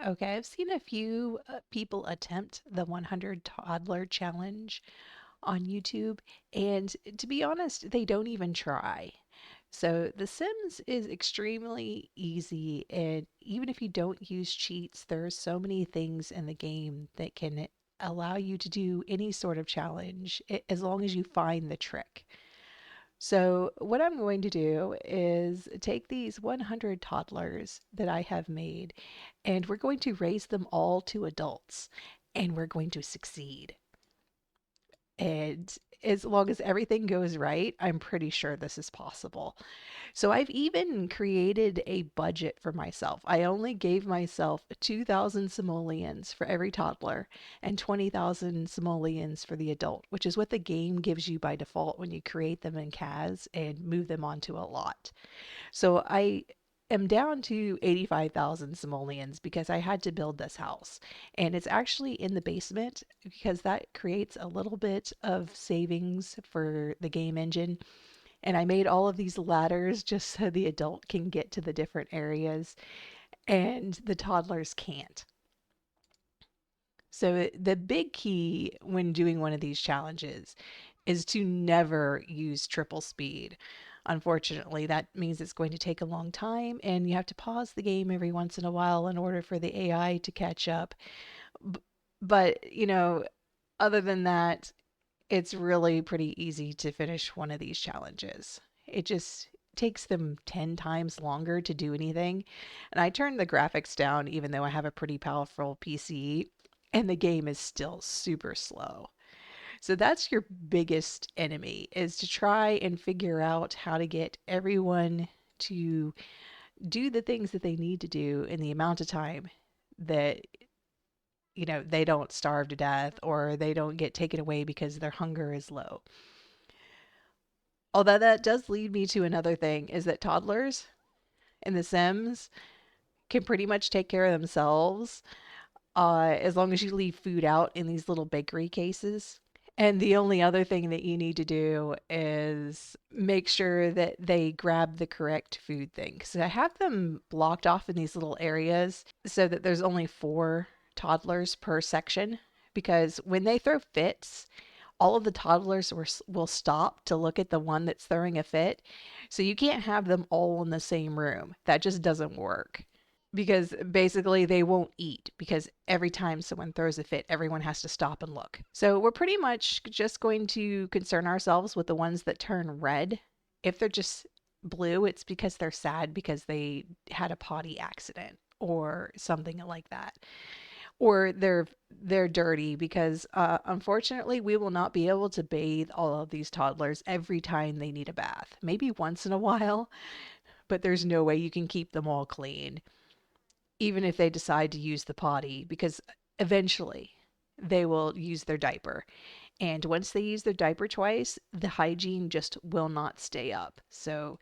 Okay, I've seen a few people attempt the 100 toddler challenge on YouTube, and to be honest, they don't even try. So, The Sims is extremely easy, and even if you don't use cheats, there are so many things in the game that can allow you to do any sort of challenge as long as you find the trick. So, what I'm going to do is take these 100 toddlers that I have made, and we're going to raise them all to adults, and we're going to succeed. And as long as everything goes right, I'm pretty sure this is possible. So I've even created a budget for myself. I only gave myself 2,000 simoleons for every toddler and 20,000 simoleons for the adult, which is what the game gives you by default when you create them in CAS and move them onto a lot. So I am down to 85,000 simoleons because I had to build this house. And it's actually in the basement because that creates a little bit of savings for the game engine. And I made all of these ladders just so the adult can get to the different areas and the toddlers can't. So the big key when doing one of these challenges is to never use triple speed. Unfortunately, that means it's going to take a long time and you have to pause the game every once in a while in order for the AI to catch up. But, other than that, it's really pretty easy to finish one of these challenges. It just takes them 10 times longer to do anything. And I turned the graphics down even though I have a pretty powerful PC, and the game is still super slow. So that's your biggest enemy is to try and figure out how to get everyone to do the things that they need to do in the amount of time that they don't starve to death or they don't get taken away because their hunger is low. Although that does lead me to another thing is that toddlers in The Sims can pretty much take care of themselves as long as you leave food out in these little bakery cases. And the only other thing that you need to do is make sure that they grab the correct food thing. So I have them blocked off in these little areas so that there's only 4 toddlers per section. Because when they throw fits, all of the toddlers will stop to look at the one that's throwing a fit. So you can't have them all in the same room. That just doesn't work because basically they won't eat because every time someone throws a fit, everyone has to stop and look. So we're pretty much just going to concern ourselves with the ones that turn red. If they're just blue, it's because they're sad because they had a potty accident or something like that. Or they're dirty because unfortunately we will not be able to bathe all of these toddlers every time they need a bath. Maybe once in a while, but there's no way you can keep them all clean even if they decide to use the potty, because eventually they will use their diaper. And once they use their diaper twice, the hygiene just will not stay up. So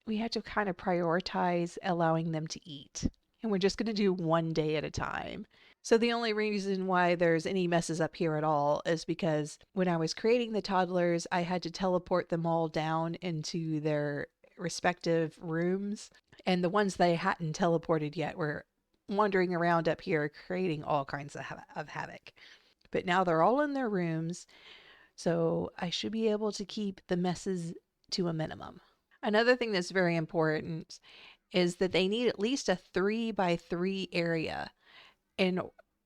we have to kind of prioritize allowing them to eat. And we're just going to do one day at a time. So the only reason why there's any messes up here at all is because when I was creating the toddlers, I had to teleport them all down into their respective rooms. And the ones they hadn't teleported yet were wandering around up here creating all kinds of havoc. But now they're all in their rooms, so I should be able to keep the messes to a minimum. Another thing that's very important is that they need at least a 3 by 3 area in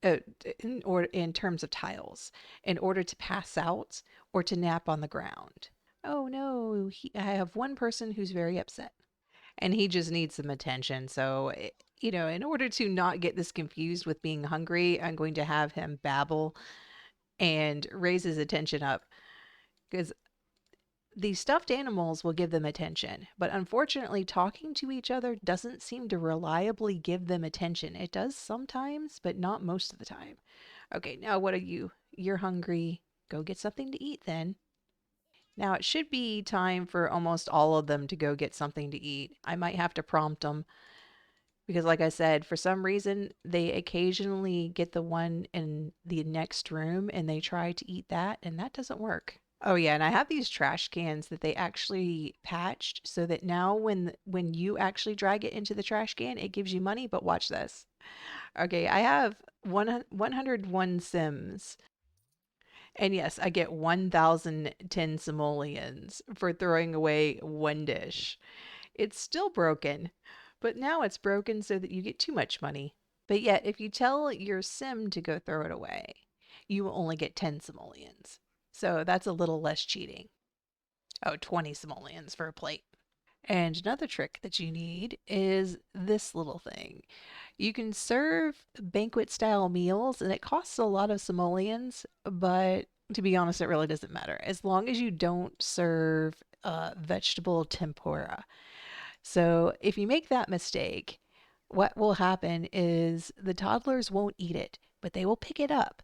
uh, in terms of tiles in order to pass out or to nap on the ground. Oh no, I have one person who's very upset and he just needs some attention. So, in order to not get this confused with being hungry, I'm going to have him babble and raise his attention up because these stuffed animals will give them attention. But unfortunately, talking to each other doesn't seem to reliably give them attention. It does sometimes, but not most of the time. Okay, now what are you? You're hungry. Go get something to eat then. Now it should be time for almost all of them to go get something to eat. I might have to prompt them because, like I said, for some reason, they occasionally get the one in the next room and they try to eat that, and that doesn't work. Oh yeah, and I have these trash cans that they actually patched so that now when you actually drag it into the trash can, it gives you money, but watch this. Okay, I have 101 Sims. And yes, I get 1,010 simoleons for throwing away one dish. It's still broken, but now it's broken so that you get too much money. But yet, if you tell your sim to go throw it away, you will only get 10 simoleons. So that's a little less cheating. Oh, 20 simoleons for a plate. And another trick that you need is this little thing. You can serve banquet style meals and it costs a lot of simoleons, but to be honest, it really doesn't matter as long as you don't serve vegetable tempura. So if you make that mistake, what will happen is the toddlers won't eat it, but they will pick it up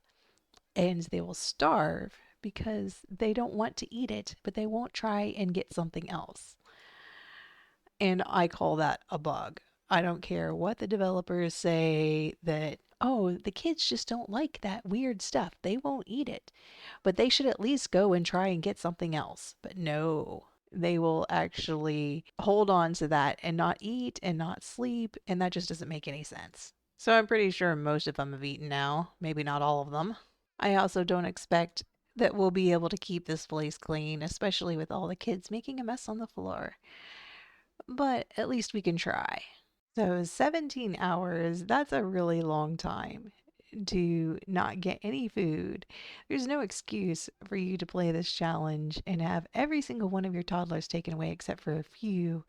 and they will starve because they don't want to eat it, but they won't try and get something else. And I call that a bug. I don't care what the developers say that, oh, the kids just don't like that weird stuff. They won't eat it. But they should at least go and try and get something else. But no, they will actually hold on to that and not eat and not sleep. And that just doesn't make any sense. So I'm pretty sure most of them have eaten now. Maybe not all of them. I also don't expect that we'll be able to keep this place clean, especially with all the kids making a mess on the floor. But at least we can try. So 17 hours, that's a really long time to not get any food. There's no excuse for you to play this challenge and have every single one of your toddlers taken away except for a few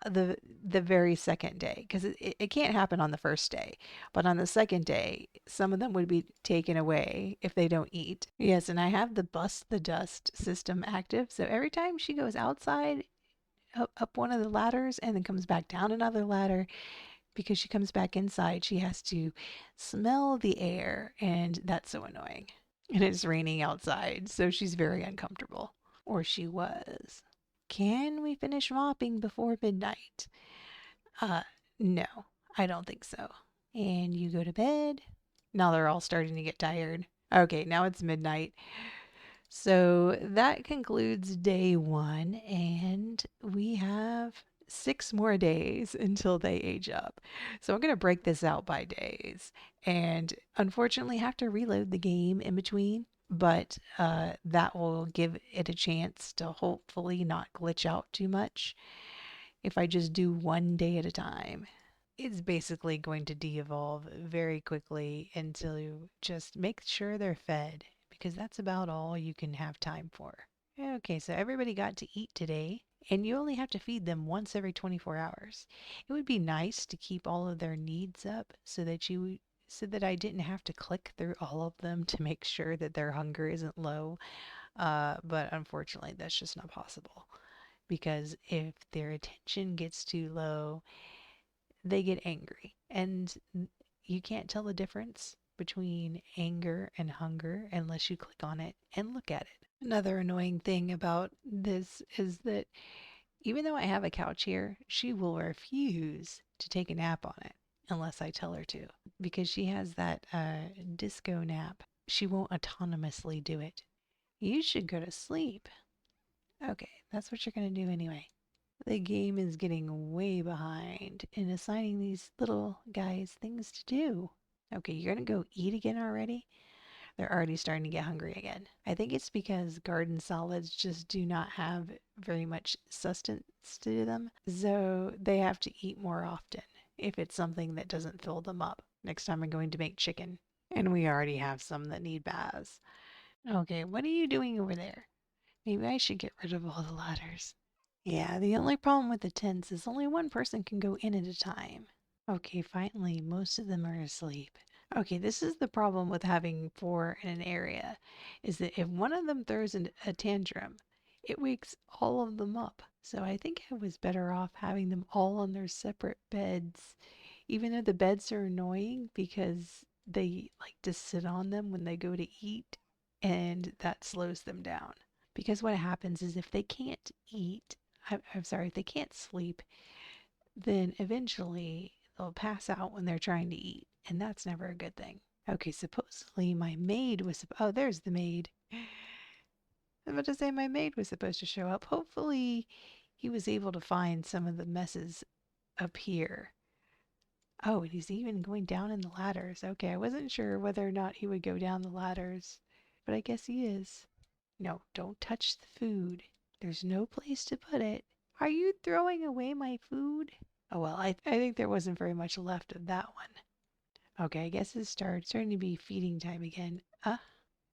the very second day because it can't happen on the first day, but on the second day some of them would be taken away if they don't eat. Yes, and I have the bust the dust system active, so every time she goes outside up one of the ladders and then comes back down another ladder, because she comes back inside, she has to smell the air, and that's so annoying. And it's raining outside, so she's very uncomfortable. Or she was. Can we finish mopping before midnight? Uh, no, I don't think so. And you go to bed. Now they're all starting to get tired. Okay, now it's midnight. So that concludes day one, and we have 6 more days until they age up. So I'm going to break this out by days and unfortunately have to reload the game in between, but that will give it a chance to hopefully not glitch out too much if I just do one day at a time. It's basically going to de-evolve very quickly until you just make sure they're fed, because that's about all you can have time for. Okay, so everybody got to eat today, and you only have to feed them once every 24 hours. It would be nice to keep all of their needs up so that I didn't have to click through all of them to make sure that their hunger isn't low. But unfortunately, that's just not possible because if their attention gets too low, they get angry. And you can't tell the difference between anger and hunger unless you click on it and look at it. Another annoying thing about this is that even though I have a couch here, she will refuse to take a nap on it unless I tell her to, because she has that disco nap. She won't autonomously do it. You should go to sleep. Okay, that's what you're going to do anyway. The game is getting way behind in assigning these little guys things to do. Okay, you're gonna go eat again already? They're already starting to get hungry again. I think it's because garden salads just do not have very much sustenance to them, so they have to eat more often if it's something that doesn't fill them up. Next time I'm going to make chicken. And we already have some that need baths. Okay, what are you doing over there? Maybe I should get rid of all the ladders. Yeah, the only problem with the tents is only one person can go in at a time. Okay, finally, most of them are asleep. Okay, this is the problem with having four in an area, is that if one of them throws a tantrum, it wakes all of them up. So I think I was better off having them all on their separate beds, even though the beds are annoying because they like to sit on them when they go to eat, and that slows them down. Because what happens is if they can't eat, I'm sorry, if they can't sleep, then eventually they'll pass out when they're trying to eat, and that's never a good thing. Okay, supposedly my maid was, oh, there's the maid. I'm about to say my maid was supposed to show up. Hopefully he was able to find some of the messes up here. Oh, and he's even going down in the ladders. Okay, I wasn't sure whether or not he would go down the ladders, but I guess he is. No, don't touch the food. There's no place to put it. Are you throwing away my food? Oh well, I think there wasn't very much left of that one. Okay, I guess it's starting to be feeding time again.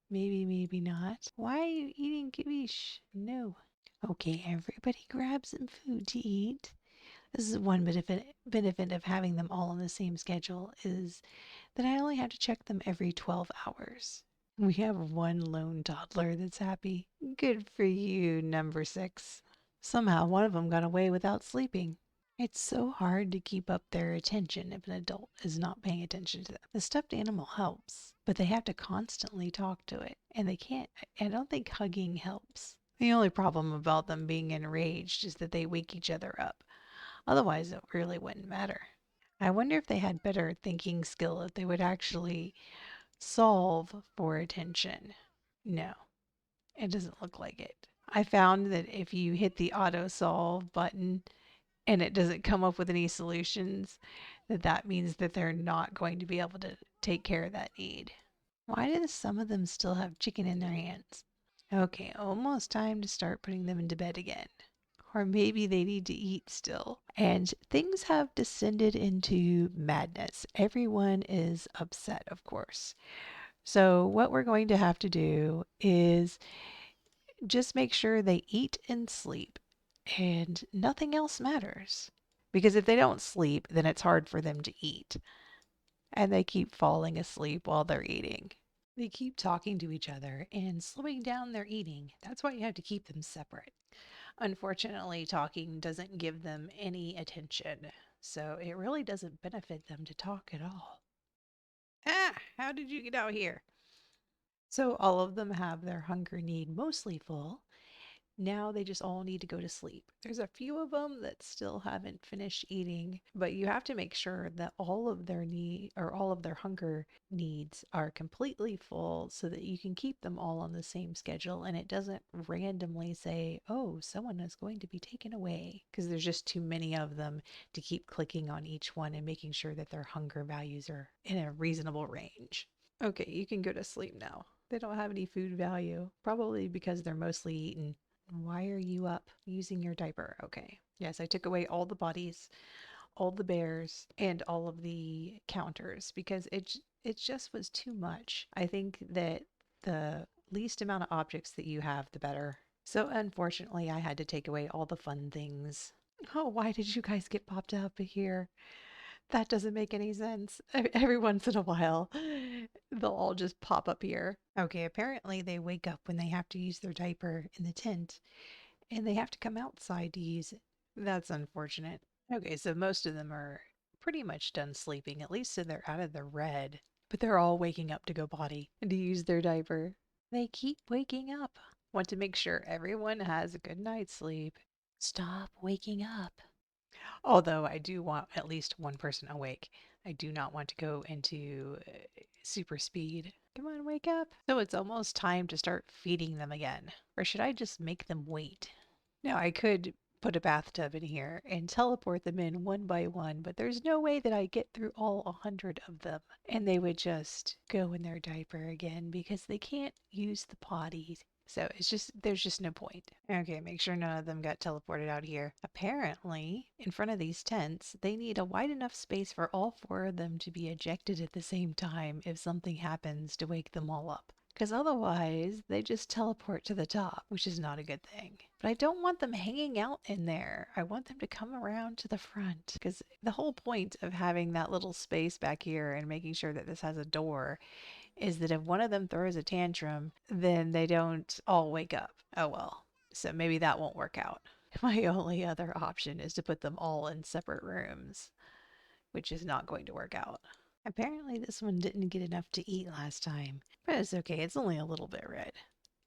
Maybe, maybe not. Why are you eating Gabish? No. Okay, everybody grab some food to eat. This is one benefit of having them all on the same schedule is that I only have to check them every 12 hours. We have one lone toddler that's happy. Good for you, number 6. Somehow one of them got away without sleeping. It's so hard to keep up their attention if an adult is not paying attention to them. The stuffed animal helps, but they have to constantly talk to it, and they can't. I don't think hugging helps. The only problem about them being enraged is that they wake each other up. Otherwise, it really wouldn't matter. I wonder if they had better thinking skill, if they would actually solve for attention. No, it doesn't look like it. I found that if you hit the auto solve button and it doesn't come up with any solutions, that means that they're not going to be able to take care of that need. Why do some of them still have chicken in their hands? Okay, almost time to start putting them into bed again. Or maybe they need to eat still. And things have descended into madness. Everyone is upset, of course. So, what we're going to have to do is just make sure they eat and sleep, and nothing else matters. Because if they don't sleep, then it's hard for them to eat. And they keep falling asleep while they're eating. They keep talking to each other and slowing down their eating. That's why you have to keep them separate. Unfortunately, talking doesn't give them any attention, so it really doesn't benefit them to talk at all. How did you get out here? So all of them have their hunger need mostly full. Now they just all need to go to sleep. There's a few of them that still haven't finished eating, but you have to make sure that all of their need or all of their hunger needs are completely full so that you can keep them all on the same schedule and it doesn't randomly say, "Oh, someone is going to be taken away," because there's just too many of them to keep clicking on each one and making sure that their hunger values are in a reasonable range. Okay, you can go to sleep now. They don't have any food value, probably because they're mostly eaten. Why are you up using your diaper? Okay. Yes, I took away all the bodies, all the bears, and all of the counters because it just was too much. I think that the least amount of objects that you have, the better. So unfortunately, I had to take away all the fun things. Oh, why did you guys get popped up here? That doesn't make any sense. Every once in a while, they'll all just pop up here. Okay, apparently they wake up when they have to use their diaper in the tent and they have to come outside to use it. That's unfortunate. Okay, so most of them are pretty much done sleeping, at least so they're out of the red. But they're all waking up to go potty and to use their diaper. They keep waking up. Want to make sure everyone has a good night's sleep. Stop waking up. Although I do want at least one person awake. I do not want to go into super speed. Come on, wake up. So it's almost time to start feeding them again. Or should I just make them wait? Now, I could put a bathtub in here and teleport them in one by one, but there's no way that I get through all 100 of them. And they would just go in their diaper again because they can't use the potty. So there's just no point. Okay, make sure none of them got teleported out here. Apparently, in front of these tents, they need a wide enough space for all 4 of them to be ejected at the same time if something happens to wake them all up. Because otherwise, they just teleport to the top, which is not a good thing. But I don't want them hanging out in there. I want them to come around to the front. Because the whole point of having that little space back here and making sure that this has a door is that if one of them throws a tantrum, then they don't all wake up. Oh well. So maybe that won't work out. My only other option is to put them all in separate rooms, which is not going to work out. Apparently this one didn't get enough to eat last time, but it's okay. It's only a little bit red.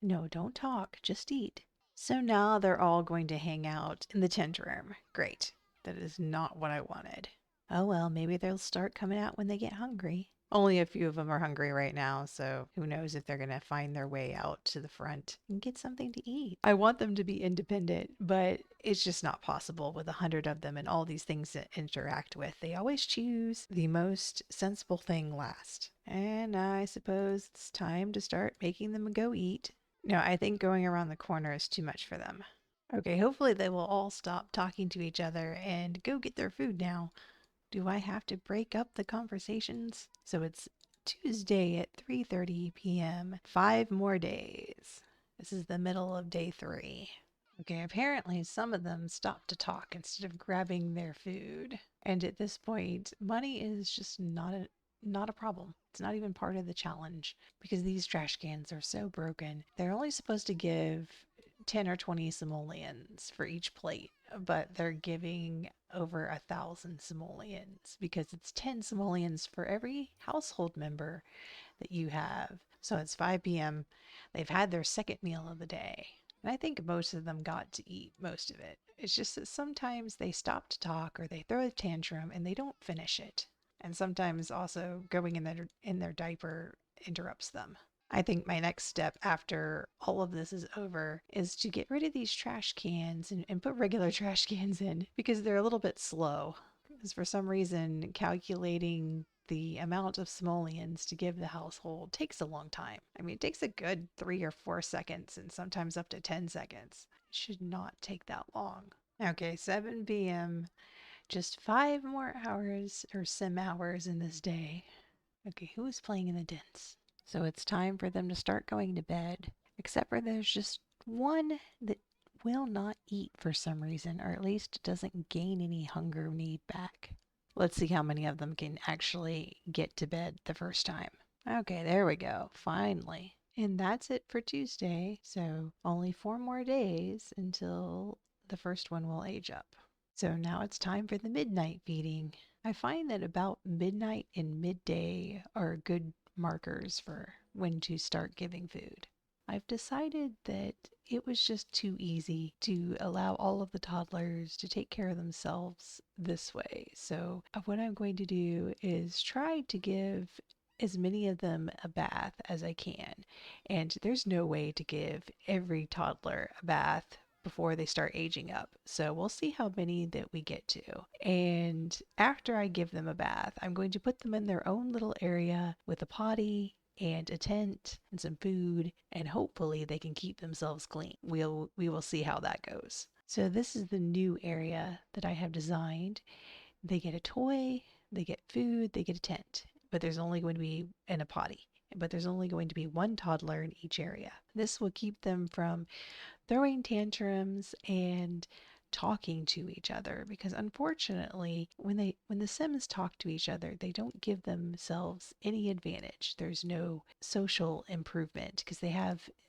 No, don't talk. Just eat. So now they're all going to hang out in the tent room. Great. That is not what I wanted. Oh well, maybe they'll start coming out when they get hungry. Only a few of them are hungry right now, so who knows if they're going to find their way out to the front and get something to eat. I want them to be independent, but it's just not possible with 100 of them and all these things to interact with. They always choose the most sensible thing last. And I suppose it's time to start making them go eat. No, I think going around the corner is too much for them. Okay, hopefully they will all stop talking to each other and go get their food now. Do I have to break up the conversations? So it's Tuesday at 3:30 p.m. 5 more days. This is the middle of day 3. Okay, apparently some of them stopped to talk instead of grabbing their food. And at this point, money is just not a problem. It's not even part of the challenge because these trash cans are so broken. They're only supposed to give 10 or 20 simoleons for each plate, but they're giving over 1,000 simoleons because it's 10 simoleons for every household member that you have. So it's 5 p.m. They've had their second meal of the day. And I think most of them got to eat most of it. It's just that sometimes they stop to talk or they throw a tantrum and they don't finish it. And sometimes also going in their diaper interrupts them. I think my next step after all of this is over is to get rid of these trash cans and put regular trash cans in because they're a little bit slow. Because for some reason, calculating the amount of simoleons to give the household takes a long time. I mean, it takes a good 3 or 4 seconds and sometimes up to 10 seconds. It should not take that long. Okay, 7 p.m. Just 5 more hours or sim hours in this day. Okay, who is playing in the dents? So it's time for them to start going to bed. Except for there's just one that will not eat for some reason, or at least doesn't gain any hunger need back. Let's see how many of them can actually get to bed the first time. Okay, there we go. Finally. And that's it for Tuesday. So only 4 more days until the first one will age up. So now it's time for the midnight feeding. I find that about midnight and midday are good markers for when to start giving food. I've decided that it was just too easy to allow all of the toddlers to take care of themselves this way. So, what I'm going to do is try to give as many of them a bath as I can. And there's no way to give every toddler a bath before they start aging up. So we'll see how many that we get to. And after I give them a bath, I'm going to put them in their own little area with a potty and a tent and some food, and hopefully they can keep themselves clean. We will see how that goes. So this is the new area that I have designed. They get a toy, they get food, they get a tent, but there's only going to be in a potty. But there's only going to be one toddler in each area. This will keep them from throwing tantrums and talking to each other because unfortunately when the Sims talk to each other they don't give themselves any advantage. There's no social improvement because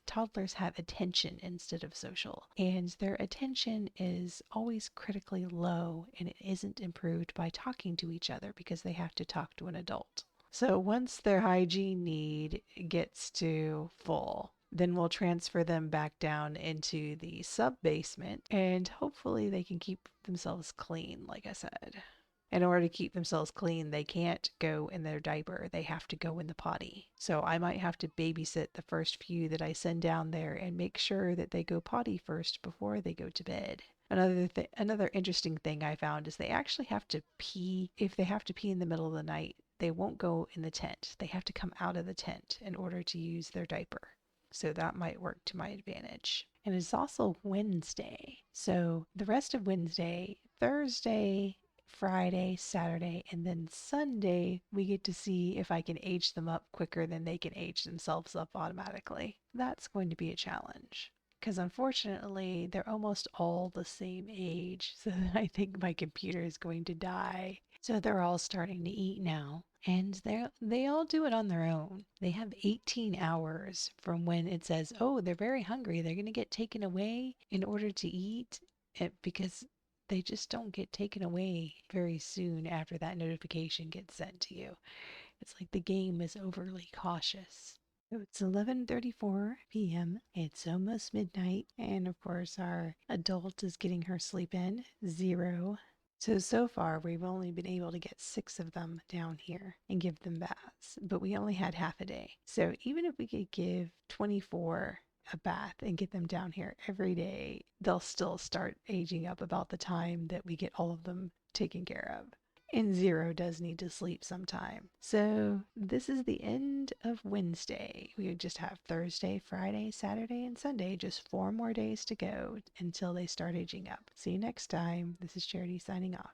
toddlers have attention instead of social, and their attention is always critically low and it isn't improved by talking to each other because they have to talk to an adult. So once their hygiene need gets to full, then we'll transfer them back down into the sub basement and hopefully they can keep themselves clean, like I said. In order to keep themselves clean, they can't go in their diaper. They have to go in the potty. So I might have to babysit the first few that I send down there and make sure that they go potty first before they go to bed. Another interesting thing I found is they actually have to pee. If they have to pee in the middle of the night, they won't go in the tent. They have to come out of the tent in order to use their diaper. So that might work to my advantage. And it's also Wednesday. So the rest of Wednesday, Thursday, Friday, Saturday, and then Sunday, we get to see if I can age them up quicker than they can age themselves up automatically. That's going to be a challenge because unfortunately, they're almost all the same age. So I think my computer is going to die. So they're all starting to eat now. And they all do it on their own. They have 18 hours from when it says, oh, they're very hungry. They're going to get taken away in order to eat because they just don't get taken away very soon after that notification gets sent to you. It's like the game is overly cautious. So it's 11:34 p.m. It's almost midnight, and of course our adult is getting her sleep in. Zero. So far, we've only been able to get 6 of them down here and give them baths, but we only had half a day. So even if we could give 24 a bath and get them down here every day, they'll still start aging up about the time that we get all of them taken care of. And Zero does need to sleep sometime. So this is the end of Wednesday. We just have Thursday, Friday, Saturday, and Sunday. Just 4 more days to go until they start aging up. See you next time. This is Charity signing off.